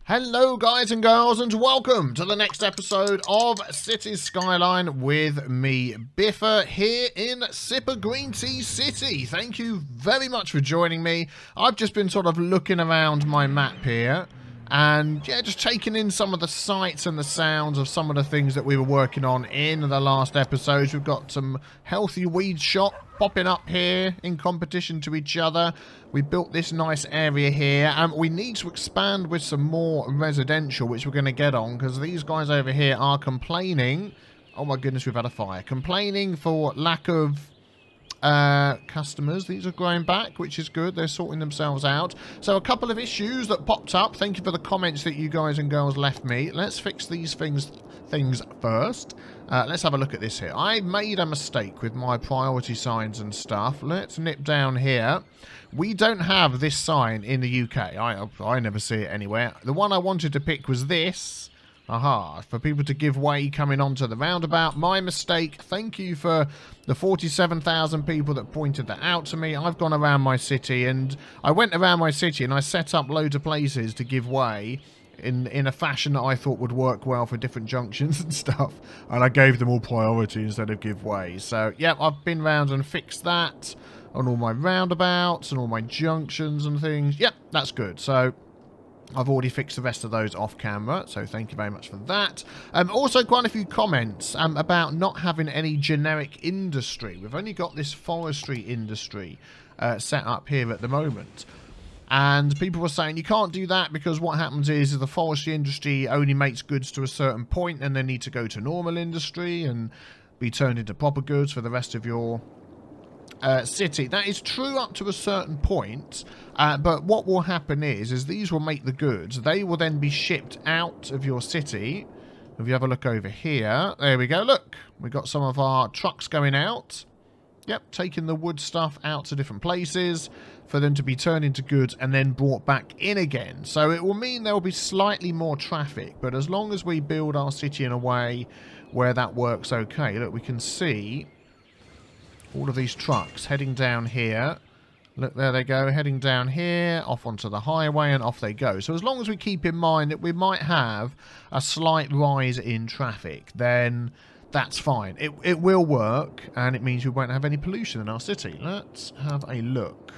Hello guys and girls and welcome to the next episode of Cities Skyline with me, Biffa, here in SipaGREENTea City. Thank you very much for joining me. I've just been sort of looking around my map here and yeah, just taking in some of the sights and the sounds of some of the things that we were working on in the last episodes. We've got some healthy weed shop popping up here in competition to each other. We built this nice area here and we need to expand with some more residential, which we're going to get on because these guys over here are complaining. Oh my goodness, we've had a fire. Complaining for lack of customers. These are growing back, which is good. They're sorting themselves out. So a couple of issues that popped up. Thank you for the comments that you guys and girls left me. Let's fix these things first. Let's have a look at this here. I made a mistake with my priority signs and stuff. Let's nip down here. We don't have this sign in the UK. I never see it anywhere. The one I wanted to pick was this. Aha, for people to give way coming onto the roundabout. My mistake. Thank you for the 47,000 people that pointed that out to me. I've gone around my city and I went around my city and I set up loads of places to give way in a fashion that I thought would work well for different junctions and stuff. And I gave them all priority instead of give way. So, yeah, I've been round and fixed that on all my roundabouts and all my junctions and things. Yep, that's good. So I've already fixed the rest of those off camera, so thank you very much for that. Also, quite a few comments about not having any generic industry. We've only got this forestry industry set up here at the moment. And people were saying you can't do that because what happens is the forestry industry only makes goods to a certain point and they need to go to normal industry and be turned into proper goods for the rest of your city. That is true up to a certain point, but what will happen is these will make the goods. They will then be shipped out of your city. If you have a look over here, there we go. Look, we've got some of our trucks going out. Yep, taking the wood stuff out to different places for them to be turned into goods and then brought back in again. So it will mean there will be slightly more traffic, but as long as we build our city in a way where that works okay. Look, we can see all of these trucks heading down here. Look, there they go, heading down here, off onto the highway, and off they go. So as long as we keep in mind that we might have a slight rise in traffic, then that's fine. It will work, and it means we won't have any pollution in our city. Let's have a look.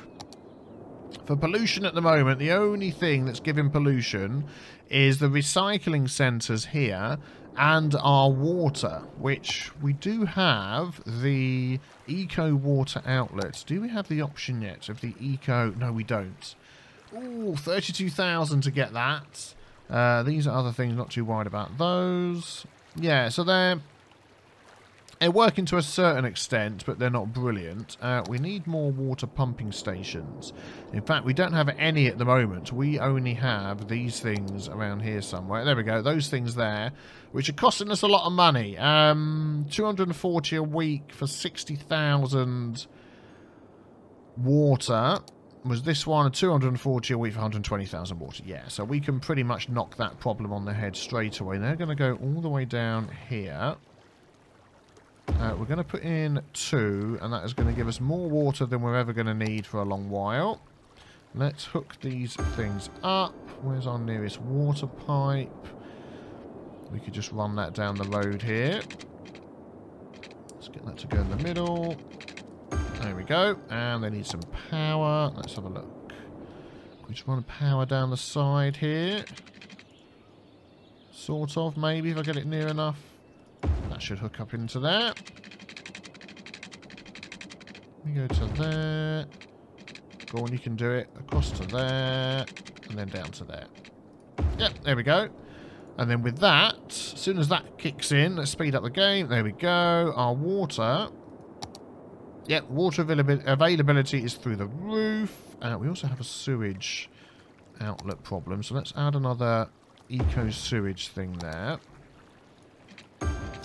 For pollution at the moment, the only thing that's giving pollution is the recycling centres here and our water, which we do have the eco water outlets. Do we have the option yet of the eco? No, we don't. Ooh, 32,000 to get that. These are other things, not too worried about those. Yeah, so they're working to a certain extent, but they're not brilliant. We need more water pumping stations. In fact, we don't have any at the moment. We only have these things around here somewhere. There we go. Those things there, which are costing us a lot of money. 240 a week for 60,000 water. Was this one 240 a week for 120,000 water? Yeah, so we can pretty much knock that problem on the head straight away. They're going to go all the way down here. We're going to put in 2, and that is going to give us more water than we're ever going to need for a long while. Let's hook these things up. Where's our nearest water pipe? We could just run that down the road here. Let's get that to go in the middle. There we go. And they need some power. Let's have a look. We just run power down the side here. Sort of, maybe, if I get it near enough. That should hook up into there. We go to there. Go on, you can do it. Across to there. And then down to there. Yep, there we go. And then with that, as soon as that kicks in, let's speed up the game. There we go. Our water. Yep, water availability is through the roof. We also have a sewage outlet problem. So let's add another eco sewage thing there.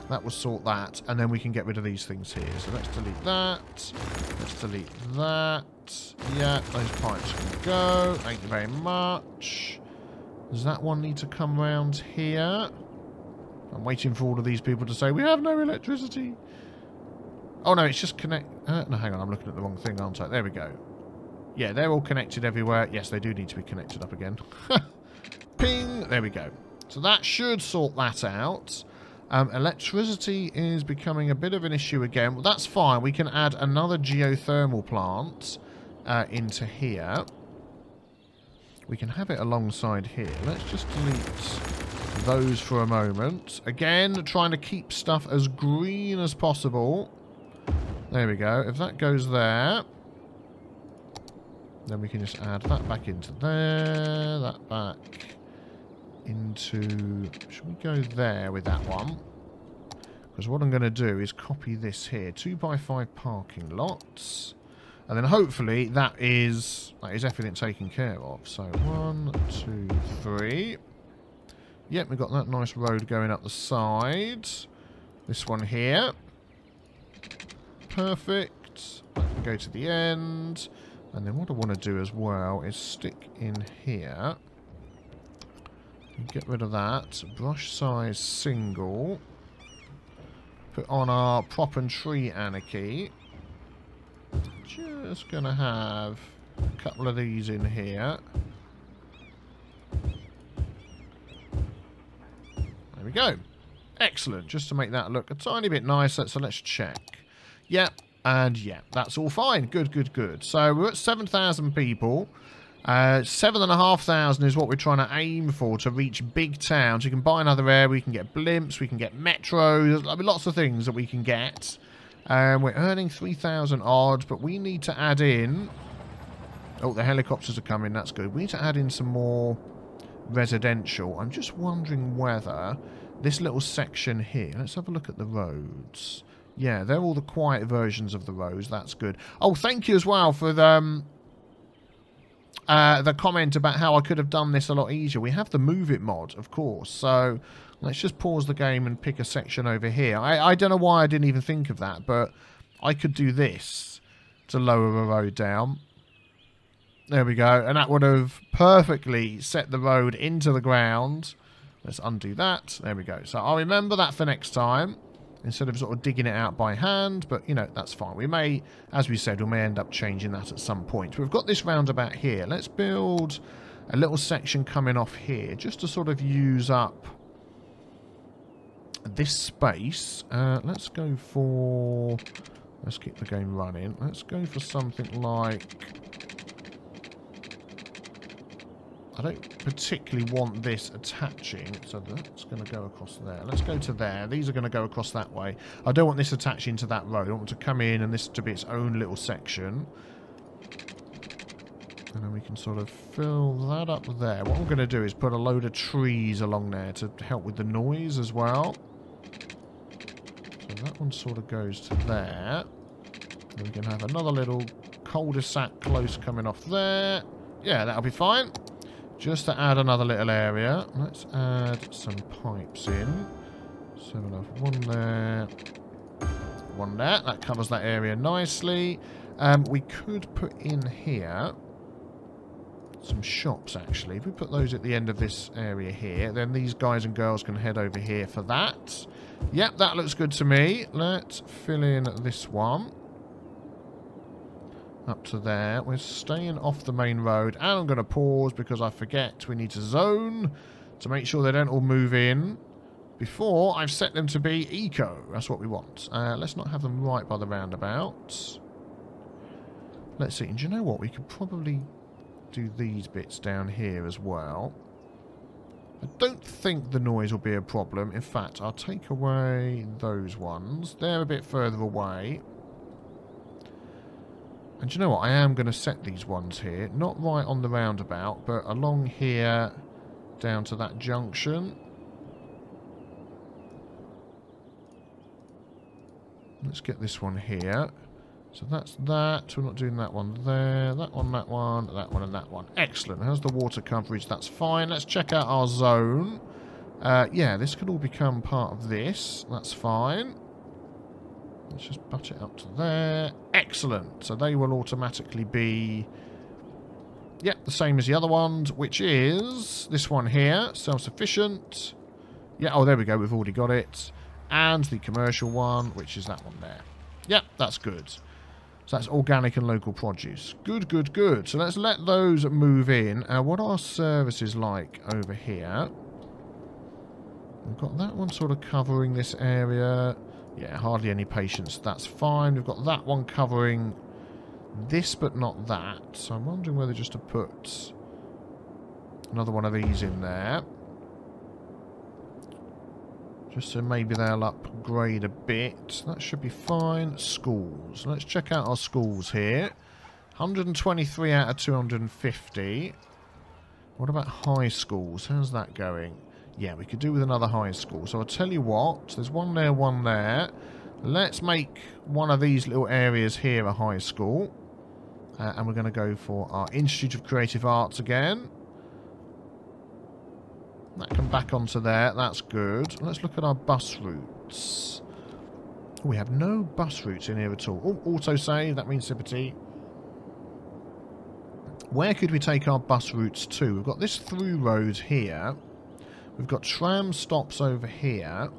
That will sort that, and then we can get rid of these things here. So let's delete that. Let's delete that. Yeah, those pipes can go. Thank you very much. Does that one need to come round here? I'm waiting for all of these people to say, we have no electricity. Oh, no, it's just connect... no, hang on, I'm looking at the wrong thing, aren't I? There we go. Yeah, they're all connected everywhere. Yes, they do need to be connected up again. Ping! there we go. So that should sort that out. Electricity is becoming a bit of an issue again. Well, that's fine. We can add another geothermal plant into here. We can have it alongside here. Let's just delete those for a moment. Again, trying to keep stuff as green as possible. There we go. If that goes there, then we can just add that back into there, that back into... Should we go there with that one? Because what I'm going to do is copy this here. 2x5 parking lots. And then hopefully that is everything taken care of. So 1, 2, 3. Yep, we've got that nice road going up the side. This one here. Perfect. That can go to the end. And then what I want to do as well is stick in here. Get rid of that. Brush size single. Put on our prop and tree anarchy. Just going to have a couple of these in here. There we go. Excellent. Just to make that look a tiny bit nicer. So let's check. Yep. And yeah, that's all fine. Good, good, good. So we're at 7,000 people. 7,500 is what we're trying to aim for to reach big towns. You can buy another area. We can get blimps. We can get metros. I mean, lots of things that we can get. We're earning 3,000 odd, but we need to add in... Oh, the helicopters are coming. That's good. We need to add in some more residential. I'm just wondering whether this little section here... Let's have a look at the roads. Yeah, they're all the quiet versions of the roads. That's good. Oh, thank you as well for the comment about how I could have done this a lot easier. We have the Move It mod, of course. So let's just pause the game and pick a section over here. I don't know why I didn't even think of that, but I could do this to lower a road down. There we go. And that would have perfectly set the road into the ground. Let's undo that. There we go. So I'll remember that for next time, instead of sort of digging it out by hand. But, you know, that's fine. We may, as we said, we may end up changing that at some point. We've got this roundabout here. Let's build a little section coming off here, just to sort of use up this space. Let's go for... Let's keep the game running. Let's go for something like... I don't particularly want this attaching, so that's going to go across there. Let's go to there. These are going to go across that way. I don't want this attaching to that road. I want it to come in and this to be its own little section. And then we can sort of fill that up there. What I'm going to do is put a load of trees along there to help with the noise as well. So that one sort of goes to there. And we can have another little cul-de-sac close coming off there. Yeah, that'll be fine. Just to add another little area, let's add some pipes in. So we'll have one there, one there. That covers that area nicely. We could put in here some shops, actually. If we put those at the end of this area here, then these guys and girls can head over here for that. Yep, that looks good to me. Let's fill in this one. Up to there. We're staying off the main road. And I'm going to pause because I forget we need to zone to make sure they don't all move in before I've set them to be eco. That's what we want. Let's not have them right by the roundabout. Let's see. And do you know what? We could probably do these bits down here as well. I don't think the noise will be a problem. In fact, I'll take away those ones. They're a bit further away. And do you know what? I am going to set these ones here. Not right on the roundabout, but along here down to that junction. Let's get this one here. So that's that. We're not doing that one there. That one, that one, that one, and that one. Excellent. How's the water coverage? That's fine. Let's check out our zone. Yeah, this could all become part of this. That's fine. Let's just butt it up to there. Excellent. So they will automatically be, yep, the same as the other ones, which is this one here, self-sufficient. Yeah, oh, there we go. We've already got it. And the commercial one, which is that one there. Yep, that's good. So that's organic and local produce. Good, good, good. So let's let those move in. What are services like over here? We've got that one sort of covering this area. Yeah, hardly any patients. That's fine. We've got that one covering this, but not that. So I'm wondering whether just to put another one of these in there. Just so maybe they'll upgrade a bit. That should be fine. Schools. Let's check out our schools here. 123 out of 250. What about high schools? How's that going? Yeah, we could do with another high school. So I'll tell you what. There's one there, one there. Let's make one of these little areas here a high school. And we're going to go for our Institute of Creative Arts again. That can back onto there. That's good. Let's look at our bus routes. Oh, we have no bus routes in here at all. Oh, autosave. That means SipeaTea. Where could we take our bus routes to? We've got this through road here. We've got tram stops over here.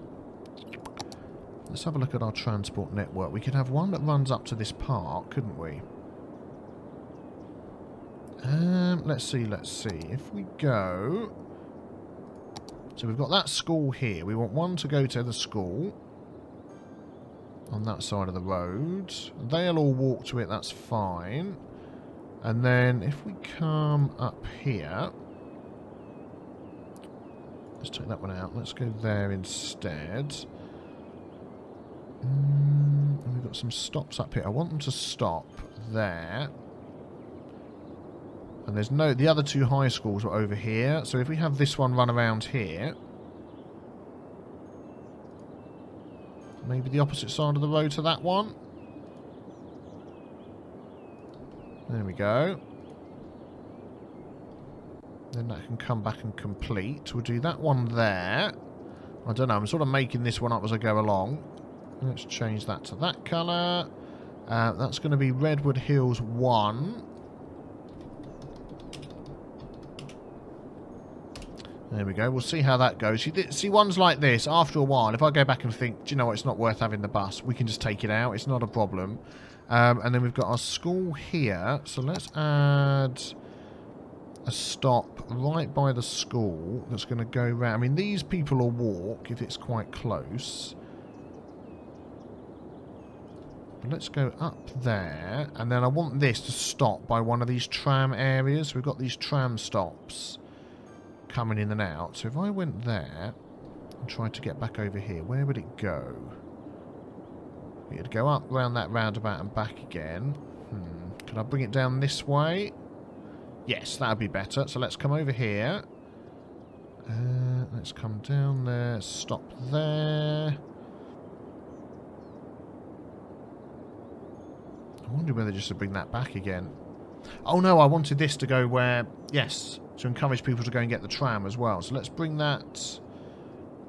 Let's have a look at our transport network. We could have one that runs up to this park, couldn't we? Let's see, let's see. If we go... So we've got that school here. We want one to go to the school on that side of the road. They'll all walk to it, that's fine. And then if we come up here... Let's take that one out. Let's go there instead. And we've got some stops up here. I want them to stop there. And there's no... The other two high schools were over here. So if we have this one run around here... Maybe the opposite side of the road to that one. There we go. Then that can come back and complete. We'll do that one there. I don't know. I'm sort of making this one up as I go along. Let's change that to that colour. That's going to be Redwood Hills 1. There we go. We'll see how that goes. See, ones like this, after a while, if I go back and think, do you know what, it's not worth having the bus, we can just take it out. It's not a problem. And then we've got our school here. So let's add a stop right by the school that's going to go round. I mean, these people will walk if it's quite close. But let's go up there. And then I want this to stop by one of these tram areas. We've got these tram stops coming in and out. So if I went there and tried to get back over here, where would it go? It'd go up round that roundabout and back again. Can I bring it down this way? Yes, that would be better. So let's come over here. Let's come down there. Stop there. I wonder whether just to bring that back again. Oh no, I wanted this to go where... Yes, to encourage people to go and get the tram as well. So let's bring that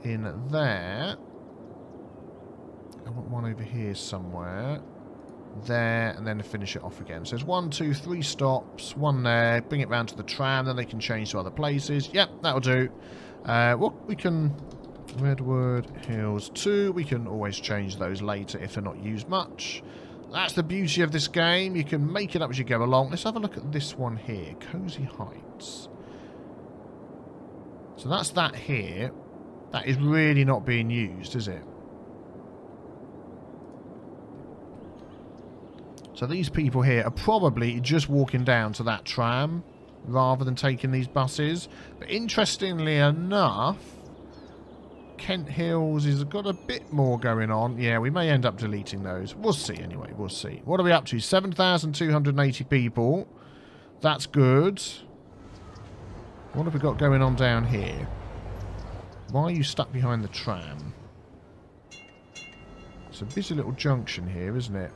in there. I want one over here somewhere. There, and then to finish it off again. So there's 1, 2, 3 stops. One there. Bring it round to the tram. Then they can change to other places. Yep, that'll do. Well, we can... Redwood Hills 2. We can always change those later if they're not used much. That's the beauty of this game. You can make it up as you go along. Let's have a look at this one here. Cozy Heights. So that's that here. That is really not being used, is it? So these people here are probably just walking down to that tram rather than taking these buses. But interestingly enough, Kent Hills has got a bit more going on. Yeah, we may end up deleting those. We'll see anyway. We'll see. What are we up to? 7,280 people. That's good. What have we got going on down here? Why are you stuck behind the tram? It's a busy little junction here, isn't it?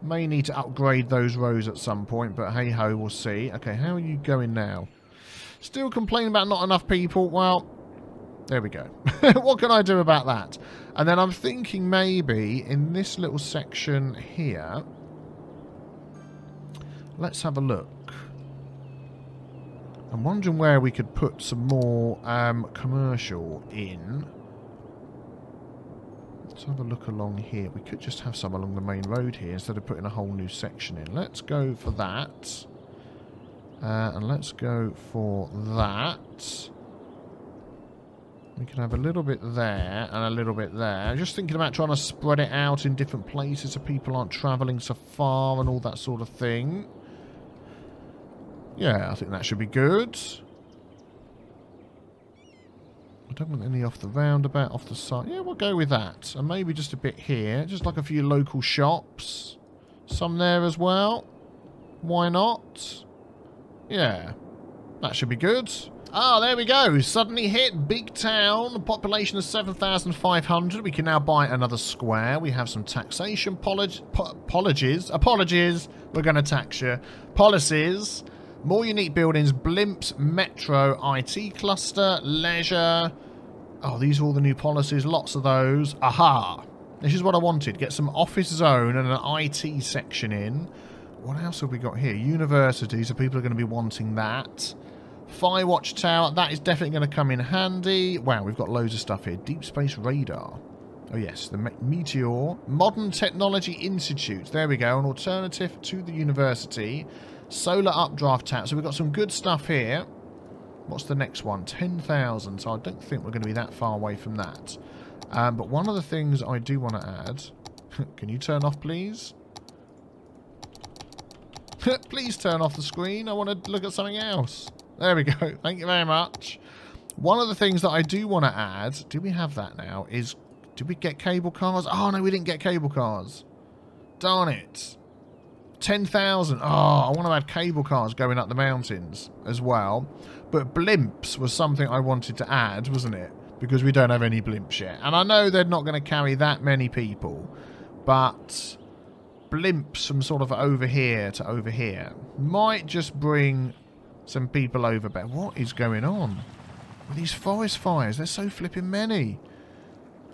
May need to upgrade those rows at some point, but hey-ho, we'll see. Okay, how are you going now? Still complaining about not enough people? Well, there we go. What can I do about that? And then I'm thinking maybe in this little section here, let's have a look. I'm wondering where we could put some more commercial in. Let's have a look along here. We could just have some along the main road here instead of putting a whole new section in. Let's go for that. And let's go for that. We can have a little bit there and a little bit there. Just thinking about trying to spread it out in different places so people aren't travelling so far and all that sort of thing. Yeah, I think that should be good. I don't want any off the roundabout, off the side. Yeah, we'll go with that. And maybe just a bit here. Just like a few local shops. Some there as well. Why not? Yeah. That should be good. Ah, there we go. Suddenly hit. Big town. Population of 7,500. We can now buy another square. We have some taxation apologies. We're going to tax you. Policies. More unique buildings. Blimps. Metro. IT cluster. Leisure. Oh, these are all the new policies. Lots of those. Aha. This is what I wanted. Get some office zone and an IT section in. What else have we got here? University. So people are going to be wanting that. Fire watch tower, that is definitely going to come in handy. Wow, we've got loads of stuff here. Deep space radar. Oh yes, the Meteor. Modern Technology Institute. There we go, an alternative to the university. Solar updraft tap. So we've got some good stuff here. What's the next one? 10,000. So I don't think we're going to be that far away from that. But one of the things I do want to add... Can you turn off, please? Please turn off the screen. I want to look at something else. There we go. Thank you very much. One of the things that I do want to add, do we have that now, is, did we get cable cars? Oh, no, we didn't get cable cars. Darn it. 10,000. Oh, I want to add cable cars going up the mountains as well. But blimps was something I wanted to add, wasn't it? Because we don't have any blimps yet. And I know they're not going to carry that many people. But blimps from sort of over here to over here might just bring... some people over there. What is going on with these forest fires? They're so flipping many.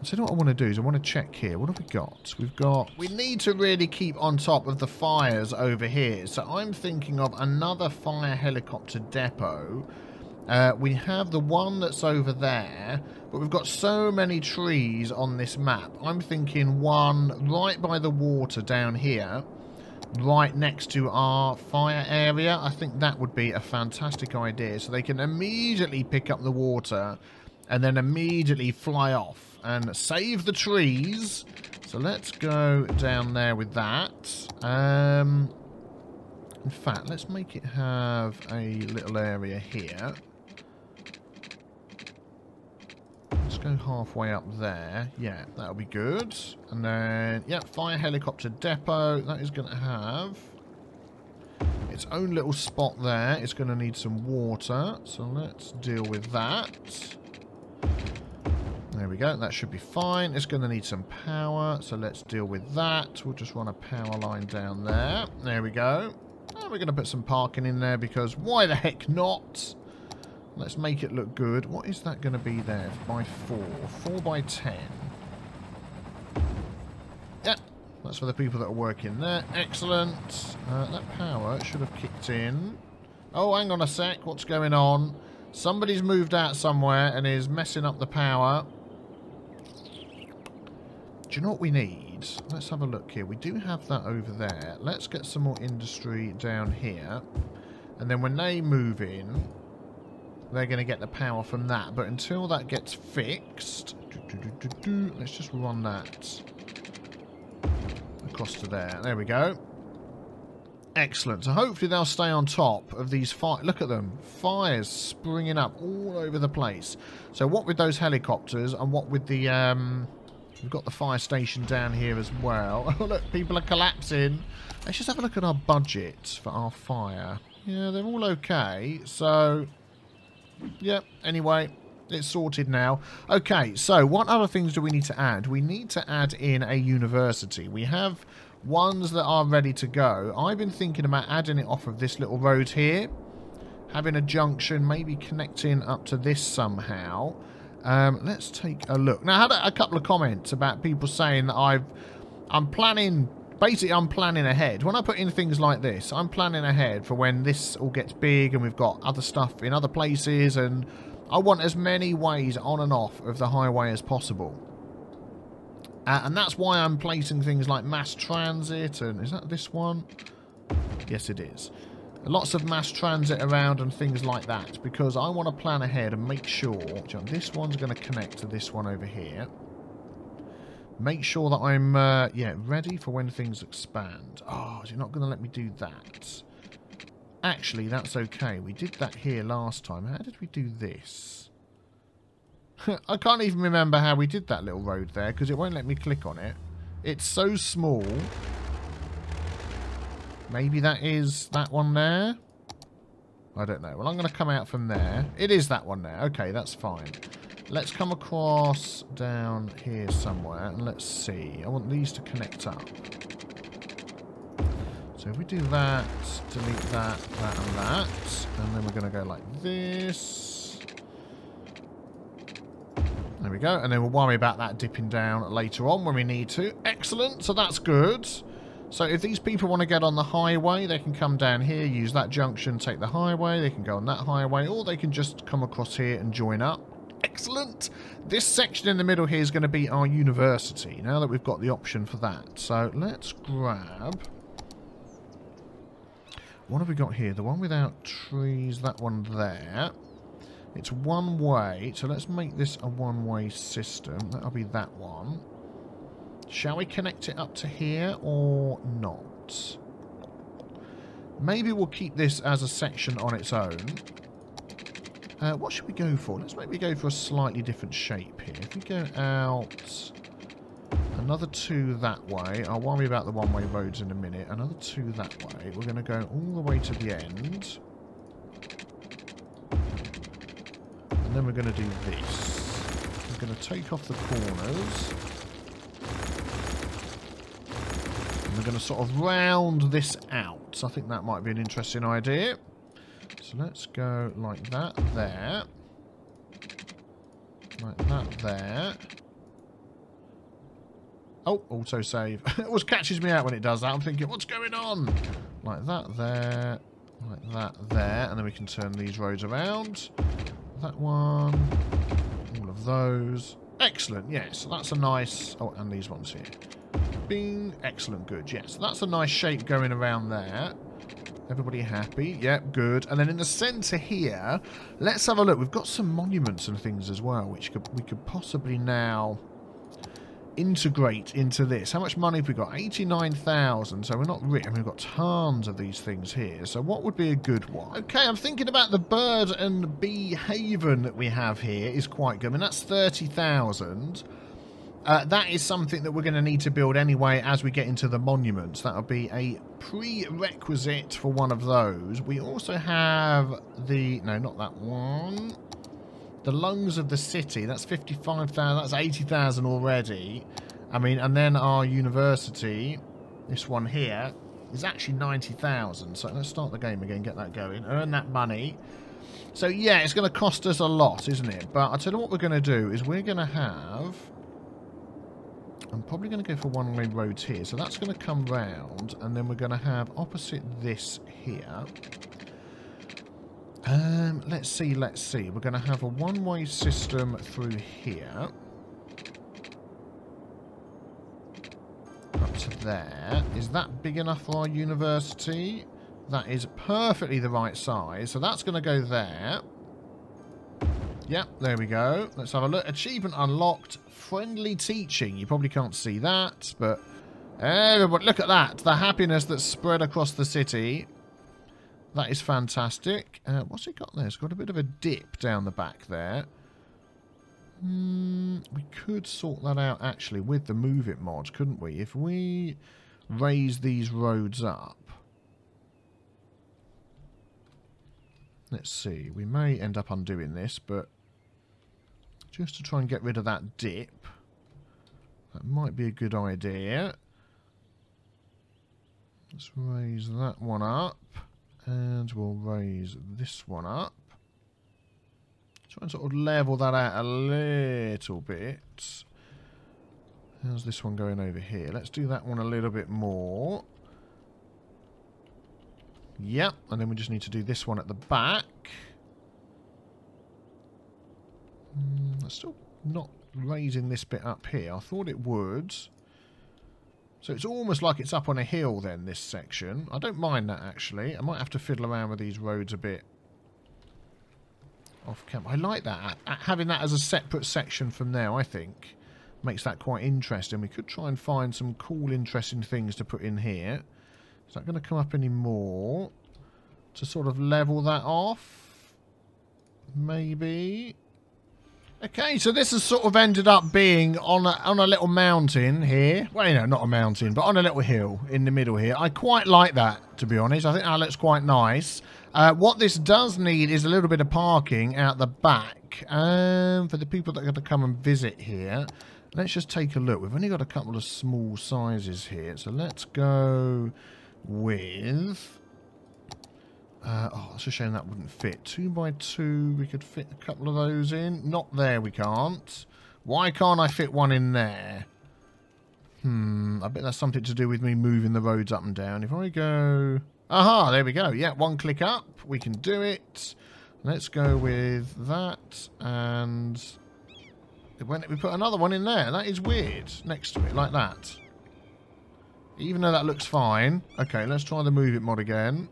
So what I want to do is I want to check here. What have we got? We need to really keep on top of the fires over here. So I'm thinking of another fire helicopter depot. We have the one that's over there, but we've got so many trees on this map. I'm thinking one right by the water down here. Right next to our fire area. I think that would be a fantastic idea. So they can immediately pick up the water and then immediately fly off and save the trees. So let's go down there with that. In fact, let's make it have a little area here. Let's go halfway up there. Yeah, that'll be good. And then, yeah, fire helicopter depot. That is going to have its own little spot there. It's going to need some water. So let's deal with that. There we go. That should be fine. It's going to need some power. So let's deal with that. We'll just run a power line down there. There we go. And we're going to put some parking in there because why the heck not? Let's make it look good. What is that going to be there? By 4. 4 by 10. Yep. That's for the people that are working there. Excellent. That power should have kicked in. Oh, hang on a sec. What's going on? Somebody's moved out somewhere and is messing up the power. Do you know what we need? Let's have a look here. We do have that over there. Let's get some more industry down here. And then when they move in... they're going to get the power from that. But until that gets fixed... let's just run that across to there. There we go. Excellent. So hopefully they'll stay on top of these fires. Look at them. Fires springing up all over the place. So what with those helicopters and what with the... we've got the fire station down here as well. Oh, look, people are collapsing. Let's just have a look at our budget for our fire. Yeah, they're all okay. So... yeah, anyway, it's sorted now. Okay, so what other things do we need to add? We need to add in a university. We have ones that are ready to go. I've been thinking about adding it off of this little road here. Having a junction, maybe connecting up to this somehow. Let's take a look. Now, I had a couple of comments about people saying that I'm planning... basically, I'm planning ahead. When I put in things like this, I'm planning ahead for when this all gets big and we've got other stuff in other places, and I want as many ways on and off of the highway as possible. And that's why I'm placing things like mass transit. And is that this one? Yes, it is. Lots of mass transit around and things like that. Because I want to plan ahead and make sure... This one's going to connect to this one over here. Make sure that I'm, ready for when things expand. Oh, is it not going to let me do that? Actually, that's okay. We did that here last time. How did we do this? I can't even remember how we did that little road there, because it won't let me click on it. It's so small. Maybe that is that one there? I don't know. Well, I'm going to come out from there. It is that one there. Okay, that's fine. Let's come across down here somewhere, and let's see. I want these to connect up. So if we do that, delete that, that and that, and then we're going to go like this. There we go, and then we'll worry about that dipping down later on when we need to. Excellent, so that's good. So if these people want to get on the highway, they can come down here, use that junction, take the highway, they can go on that highway, or they can just come across here and join up. Excellent. This section in the middle here is going to be our university, now that we've got the option for that. So let's grab... What have we got here? The one without trees, that one there. It's one way, so let's make this a one-way system. That'll be that one. Shall we connect it up to here or not? Maybe we'll keep this as a section on its own. What should we go for? Let's maybe go for a slightly different shape here. If we go out another 2 that way, I'll worry about the one-way roads in a minute. Another 2 that way. We're going to go all the way to the end. And then we're going to do this. We're going to take off the corners. And we're going to sort of round this out. I think that might be an interesting idea. So let's go like that there. Like that there. Oh, autosave. It always catches me out when it does that. I'm thinking, what's going on? Like that there. Like that there. And then we can turn these roads around. That one. All of those. Excellent, yes. That's a nice... Oh, and these ones here. Bing. Excellent, good, yes. That's a nice shape going around there. Everybody happy? Yep, good. And then in the centre here, let's have a look. We've got some monuments and things as well, which we could possibly now integrate into this. How much money have we got? 89,000. So we're not rich. I mean, we've got tons of these things here. So what would be a good one? Okay, I'm thinking about the bird and bee haven that we have here is quite good. I mean, that's 30,000. That is something that we're going to need to build anyway as we get into the monuments. That'll be a prerequisite for one of those. We also have the... No, not that one. The lungs of the city. That's 55,000. That's 80,000 already. I mean, and then our university, this one here, is actually 90,000. So let's start the game again, get that going. Earn that money. So, yeah, it's going to cost us a lot, isn't it? But I'll tell you what we're going to do is we're going to have... I'm probably going to go for one-way roads here. So that's going to come round, and then we're going to have opposite this here. Let's see. We're going to have a one-way system through here. Up to there. Is that big enough for our university? That is perfectly the right size. So that's going to go there. Yep, there we go. Let's have a look. Achievement unlocked. Friendly teaching. You probably can't see that, but everybody, look at that. The happiness that's spread across the city. That is fantastic. What's it got there? It's got a bit of a dip down the back there. We could sort that out, actually, with the Move It mod, couldn't we? If we raise these roads up. Let's see. We may end up undoing this, but... just to try and get rid of that dip. That might be a good idea. Let's raise that one up. And we'll raise this one up. Try and sort of level that out a little bit. How's this one going over here? Let's do that one a little bit more. Yep. And then we just need to do this one at the back. That's still not raising this bit up here. I thought it would. So it's almost like it's up on a hill then, this section. I don't mind that, actually. I might have to fiddle around with these roads a bit off camera. I like that. Having that as a separate section from there, I think, makes that quite interesting. We could try and find some cool, interesting things to put in here. Is that going to come up any more? To sort of level that off? Maybe. Okay, so this has sort of ended up being on a little mountain here. Well, you know, not a mountain, but on a little hill in the middle here. I quite like that, to be honest. I think that looks quite nice. What this does need is a little bit of parking out the back. For the people that are going to come and visit here. Let's just take a look. We've only got a couple of small sizes here. So let's go with... oh, it's a shame that wouldn't fit. 2x2, we could fit a couple of those in. Not there, we can't. Why can't I fit one in there? I bet that's something to do with me moving the roads up and down. If I go... Aha, there we go. Yeah, one click up. We can do it. Let's go with that. And... when we put another one in there. That is weird. Next to it, like that. Even though that looks fine. Okay, let's try the move it mod again.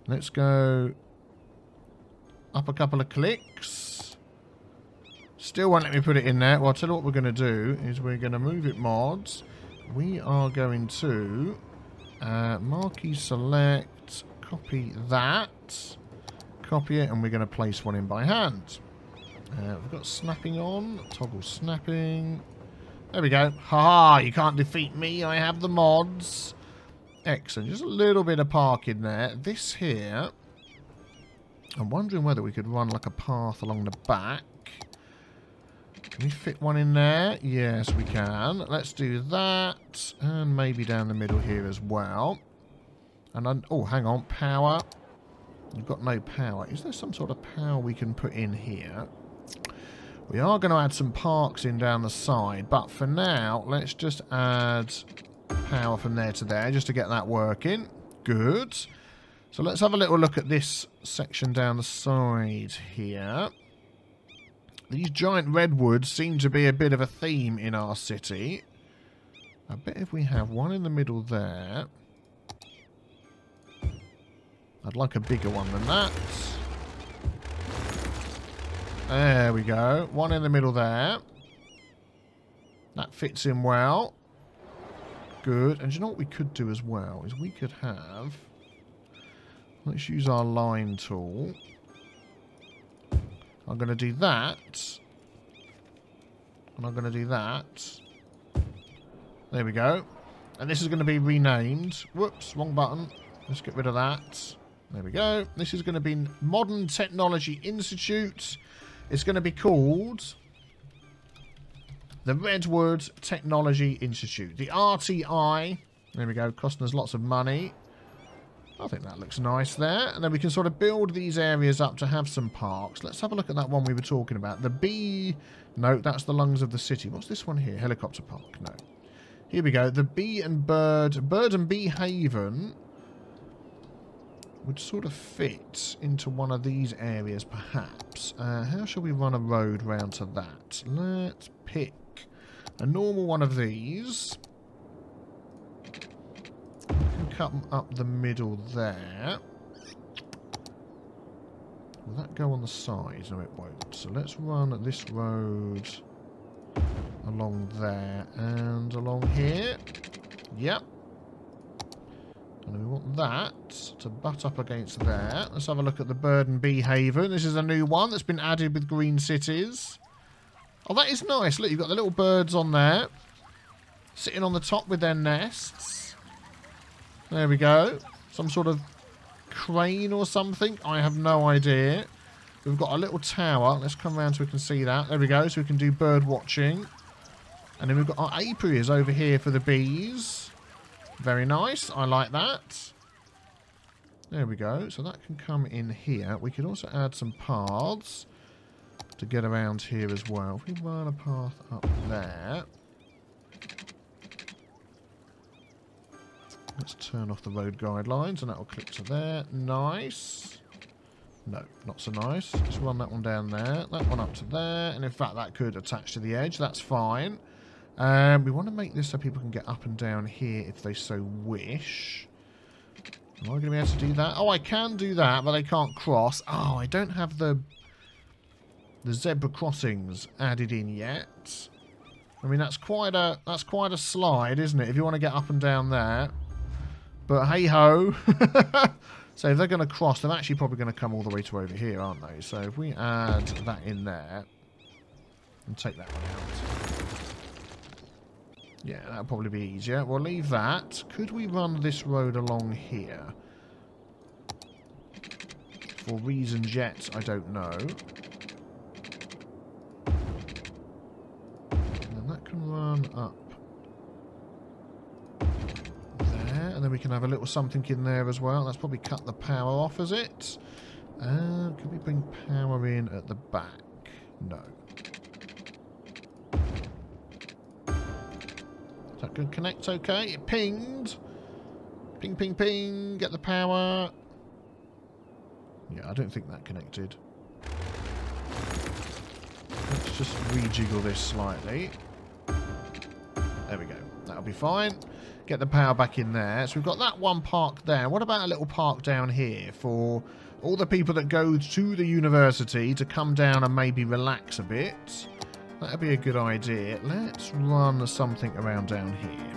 Let's go up a couple of clicks. Still won't let me put it in there. Well, I'll tell you what we're going to do is we're going to move it mods. We are going to marquee select, copy that, copy it, and we're going to place one in by hand. We've got snapping on, toggle snapping. There we go. Ha! You can't defeat me. I have the mods. Excellent. Just a little bit of parking there. This here, I'm wondering whether we could run like a path along the back. Can we fit one in there? Yes, we can. Let's do that. And maybe down the middle here as well. And oh, hang on. Power. You've got no power. Is there some sort of power we can put in here? We are going to add some parks in down the side. But for now, let's just add... power from there to there just to get that working. Good. So let's have a little look at this section down the side here. These giant redwoods seem to be a bit of a theme in our city. I bet if we have one in the middle there. I'd like a bigger one than that. There we go. One in the middle there. That fits in well. Good. And do you know what we could do as well? Is we could have... let's use our line tool. I'm going to do that. And I'm going to do that. There we go. And this is going to be renamed. Whoops, wrong button. Let's get rid of that. There we go. This is going to be Modern Technology Institute. It's going to be called... the Redwood Technology Institute. The RTI. There we go. Costing us lots of money. I think that looks nice there. And then we can sort of build these areas up to have some parks. Let's have a look at that one we were talking about. The bee... no, that's the lungs of the city. What's this one here? Helicopter park. No. Here we go. The bee and bird and bee haven would sort of fit into one of these areas perhaps. How shall we run a road round to that? Let's pick a normal one of these. We can cut them up the middle there. Will that go on the side? No, it won't. So let's run this road along there and along here. Yep. And we want that to butt up against there. Let's have a look at the bird and bee haven. This is a new one that's been added with green cities. Oh, that is nice. Look, you've got the little birds on there. Sitting on the top with their nests. There we go. Some sort of crane or something. I have no idea. We've got a little tower. Let's come around so we can see that. There we go. So we can do bird watching. And then we've got our apiaries over here for the bees. Very nice. I like that. There we go. So that can come in here. We could also add some paths to get around here as well. If we run a path up there. Let's turn off the road guidelines and that will click to there. Nice. No, not so nice. Let's run that one down there. That one up to there. And in fact, that could attach to the edge. That's fine. We want to make this so people can get up and down here if they so wish. Am I going to be able to do that? Oh, I can do that, but they can't cross. Oh, I don't have the zebra crossings added in yet. I mean, that's quite a slide, isn't it? If you want to get up and down there. But hey ho. So if they're going to cross, they're actually probably going to come all the way to over here, aren't they? So if we add that in there and take that one out. Yeah, that'll probably be easier. We'll leave that. Could we run this road along here? For reasons yet, I don't know. And that can run up there. And then we can have a little something in there as well. That's probably cut the power off, is it? Could we bring power in at the back? No. Is that going to connect okay? It pinged. Ping, ping, ping. Get the power. Yeah, I don't think that connected. Let's just rejiggle this slightly. There we go. That'll be fine. Get the power back in there. So we've got that one park there. What about a little park down here for all the people that go to the university to come down and maybe relax a bit? That'd be a good idea. Let's run something around down here.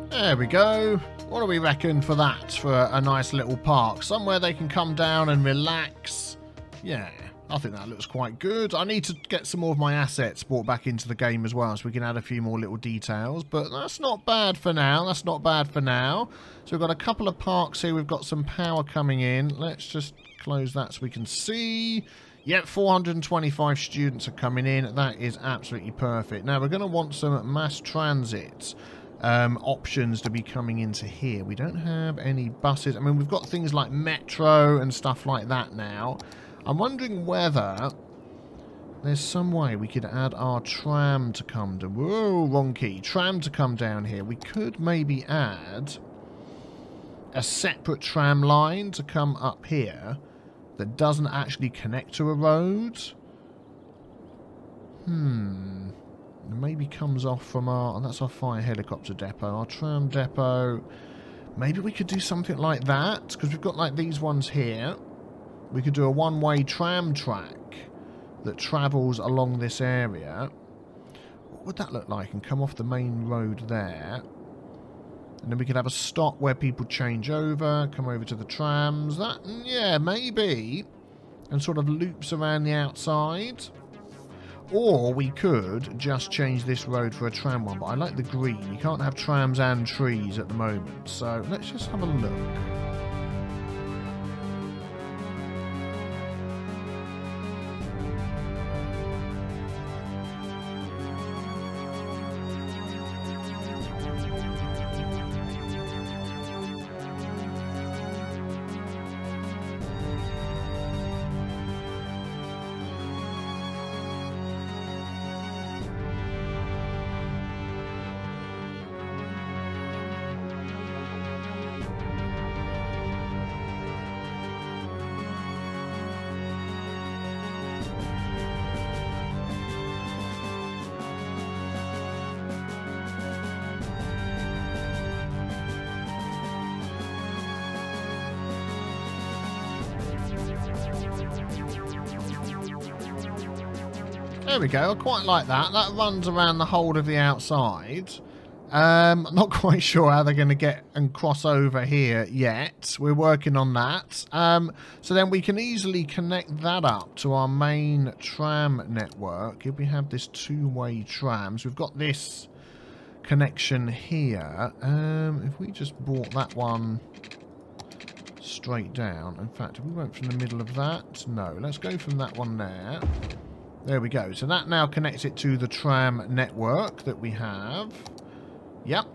There we go. What do we reckon for that? For a nice little park. Somewhere they can come down and relax. Yeah, I think that looks quite good. I need to get some more of my assets brought back into the game as well, so we can add a few more little details. But that's not bad for now. That's not bad for now. So we've got a couple of parks here. We've got some power coming in. Let's just close that so we can see. Yep, 425 students are coming in. That is absolutely perfect. Now, we're going to want some mass transit options to be coming into here. We don't have any buses. I mean, we've got things like metro and stuff like that now. I'm wondering whether there's some way we could add our tram to come to... Whoa, wrong key. Tram to come down here. We could maybe add a separate tram line to come up here that doesn't actually connect to a road. It maybe comes off from our... that's our fire helicopter depot. Our tram depot. Maybe we could do something like that. Because we've got like these ones here. We could do a one-way tram track that travels along this area. What would that look like? And come off the main road there. And then we could have a stop where people change over. Come over to the trams. That, yeah, maybe. And sort of loops around the outside. Or we could just change this road for a tram one, but I like the green. You can't have trams and trees at the moment, so let's just have a look. There we go. I quite like that. That runs around the whole of the outside. I'm not quite sure how they're going to get and cross over here yet. We're working on that. So then we can easily connect that up to our main tram network. If we have this two-way trams, we've got this connection here. If we just brought that one straight down. In fact, if we went from the middle of that, no. Let's go from that one there. There we go. So that now connects it to the tram network that we have. Yep,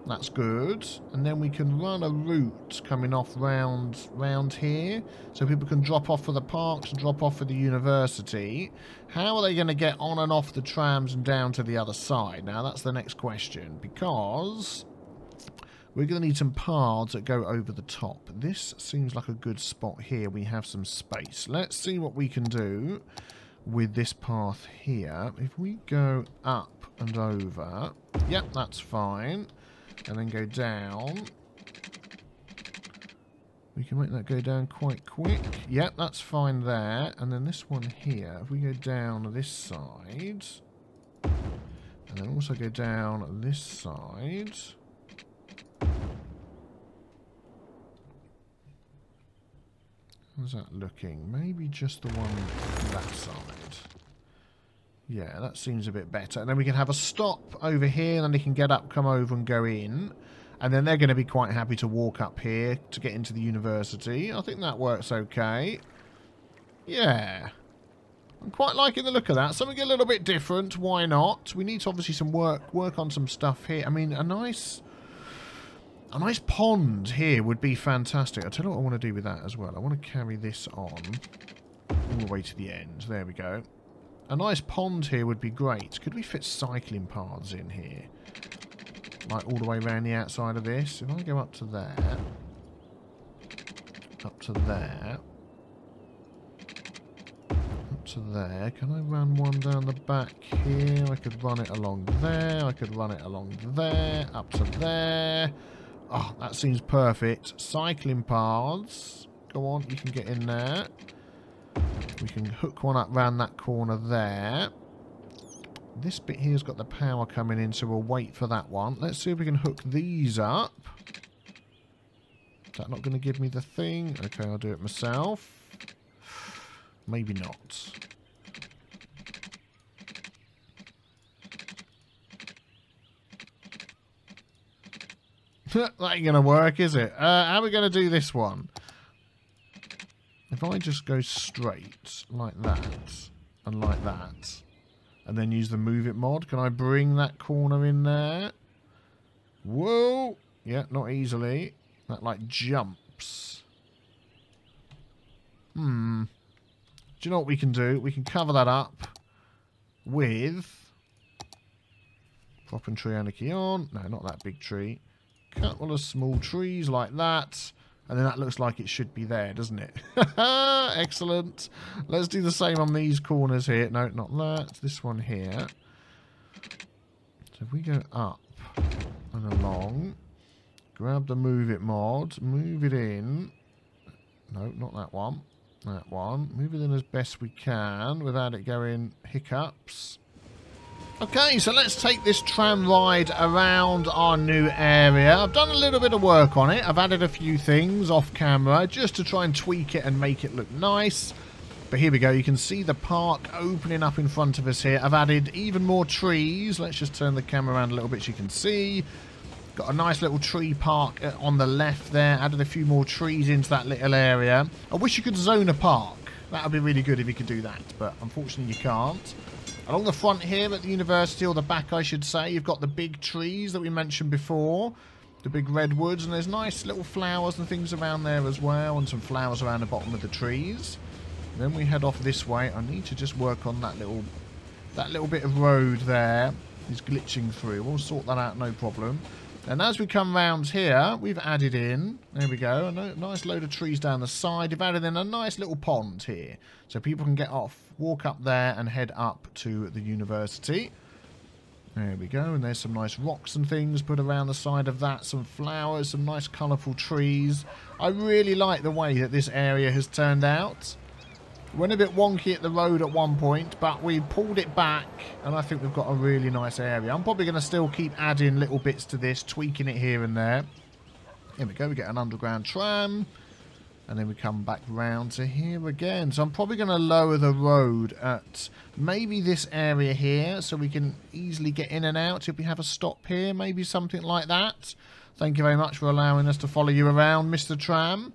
that's good. And then we can run a route coming off round here, so people can drop off for the parks and drop off for the university. How are they going to get on and off the trams and down to the other side? Now, that's the next question, because we're going to need some paths that go over the top. This seems like a good spot here. We have some space. Let's see what we can do with this path here. If we go up and over, yep, that's fine, and then go down, we can make that go down quite quick. Yep, that's fine there. And then this one here, if we go down this side, and then also go down this side, how's that looking? Maybe just the one on that side. Yeah, that seems a bit better. And then we can have a stop over here, and then they can get up, come over and go in. And then they're going to be quite happy to walk up here to get into the university. I think that works okay. Yeah. I'm quite liking the look of that. Something a little bit different. Why not? We need to obviously some work on some stuff here. I mean, a nice pond here would be fantastic. I'll tell you what I want to do with that as well. I want to carry this on all the way to the end. There we go. A nice pond here would be great. Could we fit cycling paths in here? Like all the way around the outside of this. If I go up to there. Up to there. Up to there. Can I run one down the back here? I could run it along there. I could run it along there. Up to there. Oh, that seems perfect. Cycling paths. Go on, you can get in there. We can hook one up round that corner there. This bit here's got the power coming in, so we'll wait for that one. Let's see if we can hook these up. Is that not going to give me the thing? Okay, I'll do it myself. Maybe not. That ain't going to work, is it? How are we going to do this one? If I just go straight like that and like that, and then use the move it mod, can I bring that corner in there? Whoa! Yeah, not easily. That like jumps. Do you know what we can do? We can cover that up with propping tree anarchy on. No, not that big tree. Couple of small trees like that. And then that looks like it should be there, doesn't it? Excellent. Let's do the same on these corners here. No, not that. This one here. So if we go up and along, grab the move it mod, move it in. No, not that one. That one. Move it in as best we can without it going hiccups. Okay, so let's take this tram ride around our new area. I've done a little bit of work on it. I've added a few things off camera just to try and tweak it and make it look nice. But here we go. You can see the park opening up in front of us here. I've added even more trees. Let's just turn the camera around a little bit so you can see. Got a nice little tree park on the left there. Added a few more trees into that little area. I wish you could zone a park. That would be really good if you could do that. But unfortunately you can't. Along the front here at the university, or the back I should say, you've got the big trees that we mentioned before. The big redwoods, and there's nice little flowers and things around there as well, and some flowers around the bottom of the trees. And then we head off this way. I need to just work on that little bit of road there. Is glitching through. We'll sort that out, no problem. And as we come round here, we've added in, there we go, a nice load of trees down the side. We've added in a nice little pond here. So people can get off, walk up there and head up to the university. There we go, and there's some nice rocks and things put around the side of that. Some flowers, some nice colourful trees. I really like the way that this area has turned out. Went a bit wonky at the road at one point, but we pulled it back, and I think we've got a really nice area. I'm probably going to still keep adding little bits to this, tweaking it here and there. Here we go, we get an underground tram, and then we come back round to here again. So I'm probably going to lower the road at maybe this area here, so we can easily get in and out if we have a stop here, maybe something like that. Thank you very much for allowing us to follow you around, Mr. Tram.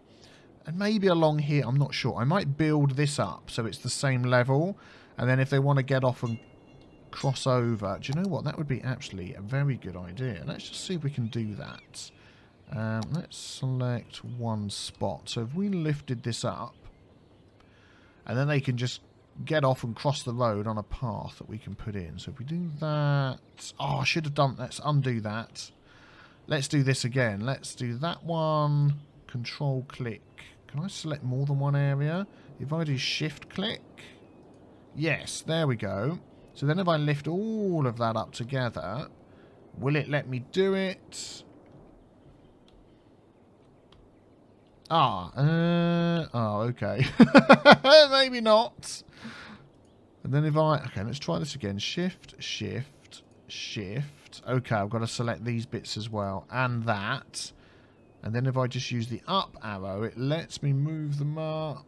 And maybe along here, I'm not sure. I might build this up so it's the same level. And then if they want to get off and cross over, do you know what? That would be actually a very good idea. Let's just see if we can do that. Let's select one spot. So if we lifted this up, and then they can just get off and cross the road on a path that we can put in. So if we do that... Oh, I should have done... Let's undo that. Let's do this again. Let's do that one. Control click. Can I select more than one area? If I do shift click... Yes, there we go. So then if I lift all of that up together, will it let me do it? Oh, okay. Maybe not. And then if I... Okay, let's try this again. Shift, shift, shift. Okay, I've got to select these bits as well. And that. And then if I just use the up arrow, it lets me move them up.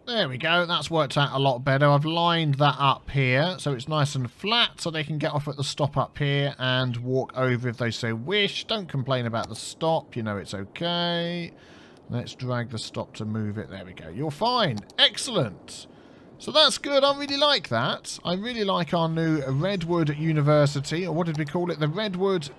There we go. That's worked out a lot better. I've lined that up here so it's nice and flat so they can get off at the stop up here and walk over if they so wish. Don't complain about the stop. You know it's okay. Let's drag the stop to move it. There we go. You're fine. Excellent. So that's good. I really like that. I really like our new Redwood University, or what did we call it? The Redwood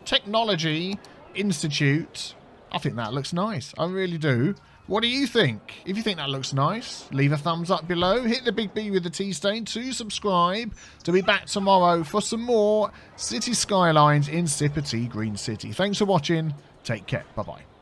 Technology Institute. I think that looks nice. I really do. What do you think? If you think that looks nice, leave a thumbs up below. Hit the big B with the tea stain to subscribe. To be back tomorrow for some more Cities Skylines in SipaGREENTea Green City. Thanks for watching. Take care. Bye-bye.